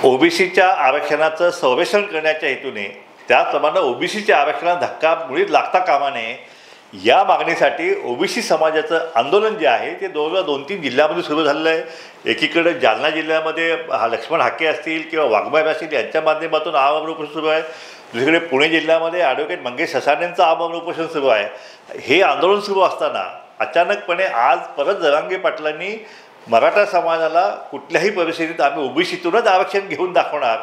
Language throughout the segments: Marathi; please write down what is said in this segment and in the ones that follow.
ओबीसीच्या आरक्षणाचं संरक्षण करण्याच्या हेतूने त्याचप्रमाणे ओबीसीच्या आरक्षणाला धक्का मुळीच लागता कामा नये या मागणीसाठी ओबीसी समाजाचं आंदोलन जे आहे ते 2-3 जिल्ह्यामध्ये सुरू झालेलं आहे। एकीकडे जालना जिल्ह्यामध्ये लक्ष्मण हाके असतील किंवा वाघबाई असतील यांच्या माध्यमातून आमरण उपोषण सुरू आहे। दुसरीकडे पुणे जिल्ह्यामध्ये ॲडव्होकेट मंगेश ससाण्यांचं आमरण उपोषण सुरू आहे। हे आंदोलन सुरू असताना अचानकपणे आज परत जरांगे पाटलांनी मराठा समाजाला कुठल्याही परिस्थितीत आम्ही ओबीसीतूनच आरक्षण घेऊन दाखवणार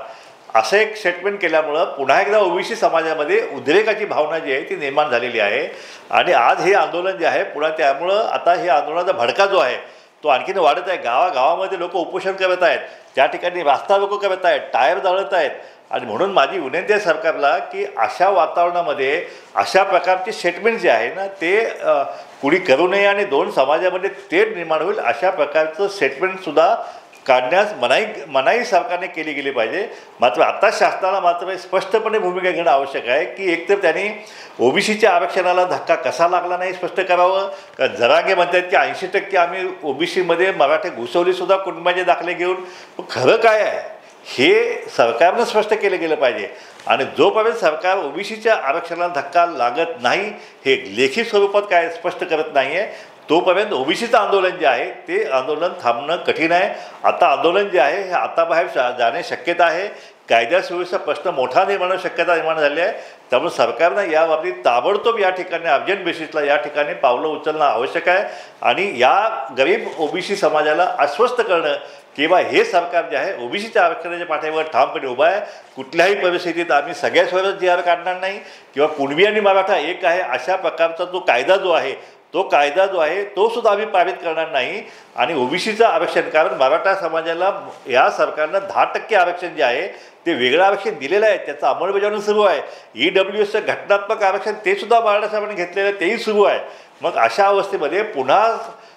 असं एक स्टेटमेंट केल्यामुळं पुन्हा एकदा ओबीसी समाजामध्ये उद्रेकाची भावना जी आहे ती निर्माण झालेली आहे। आणि आज हे आंदोलन जे आहे पुन्हा त्यामुळं आता हे आंदोलनाचा भडका जो आहे तो आणखीन वाढत आहे। गावागावामध्ये लोक उपोषण करत आहेत, त्या ठिकाणी रास्ता रोको करत आहेत, टायर जाळत आहेत। आणि म्हणून माझी विनंती आहे सरकारला की अशा वातावरणामध्ये अशा प्रकारचे स्टेटमेंट जे आहे ना ते कुणी करू नये आणि दोन समाजामध्ये तेढ निर्माण होईल अशा प्रकारचं स्टेटमेंटसुद्धा काढण्यास मनाई सरकारने केली गेली पाहिजे। मात्र आता शासनाला मात्र स्पष्टपणे भूमिका घेणं आवश्यक आहे की एकतर त्यांनी ओबीसीच्या आरक्षणाला धक्का कसा लागला नाही स्पष्ट करावं। का जरांगे म्हणतात की 80% आम्ही ओबीसीमध्ये मराठे घुसवलीसुद्धा कुटुंबाचे दाखले घेऊन, खरं काय आहे हे सरकारनं स्पष्ट केलं गेलं पाहिजे। आणि जोपर्यंत सरकार ओबीसीच्या आरक्षणाला धक्का लागत नाही हे लेखी स्वरूपात काय स्पष्ट करत नाही आहे तोपर्यंत ओबीसीचं आंदोलन जे आहे ते आंदोलन थांबणं कठीण आहे। आता आंदोलन जे आहे हे आता बाहेर जाणे शक्यता आहे। कायदा सुव्यवस्था प्रश्न मोठा निर्माण शक्यता निर्माण झाली आहे। त्यामुळे सरकारनं या बाबतीत ताबडतोब या ठिकाणी अर्जंट बेसिसला या ठिकाणी पावलं उचलणं आवश्यक आहे आणि या गरीब ओबीसी समाजाला आश्वस्त करणं किंवा हे सरकार जे आहे ओबीसीच्या आरक्षणाच्या पाठीवर ठामपणे उभं आहे। कुठल्याही परिस्थितीत आम्ही सगळ्यासोबत जी आर काढणार नाही किंवा कुणबी आणि मराठा एक आहे अशा प्रकारचा जो कायदा जो आहे तो सुद्धा आम्ही पारित करणार नाही। आणि ओबीसीचं आरक्षण, कारण मराठा समाजाला या सरकारनं 10% आरक्षण जे आहे ते वेगळं आरक्षण दिलेलं आहे, त्याचं अंमलबजावणी सुरू आहे। EWSचं घटनात्मक आरक्षण ते सुद्धा मराठा समाजाने घेतलेलं आहे, तेही सुरू आहे। मग अशा अवस्थेमध्ये पुन्हा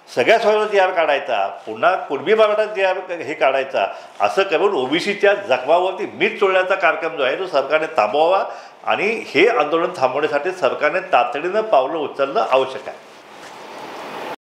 सगळ्या सोयीचा जी आर काढायचा, पुन्हा कुणबी मराठा जी आर हे काढायचा, असं करून ओबीसीच्या जखमावरती मीठ चोळण्याचा कार्यक्रम जो आहे तो सरकारने थांबवावा आणि हे आंदोलन थांबवण्यासाठी सरकारने तातडीनं पावलं उचलणं आवश्यक आहे।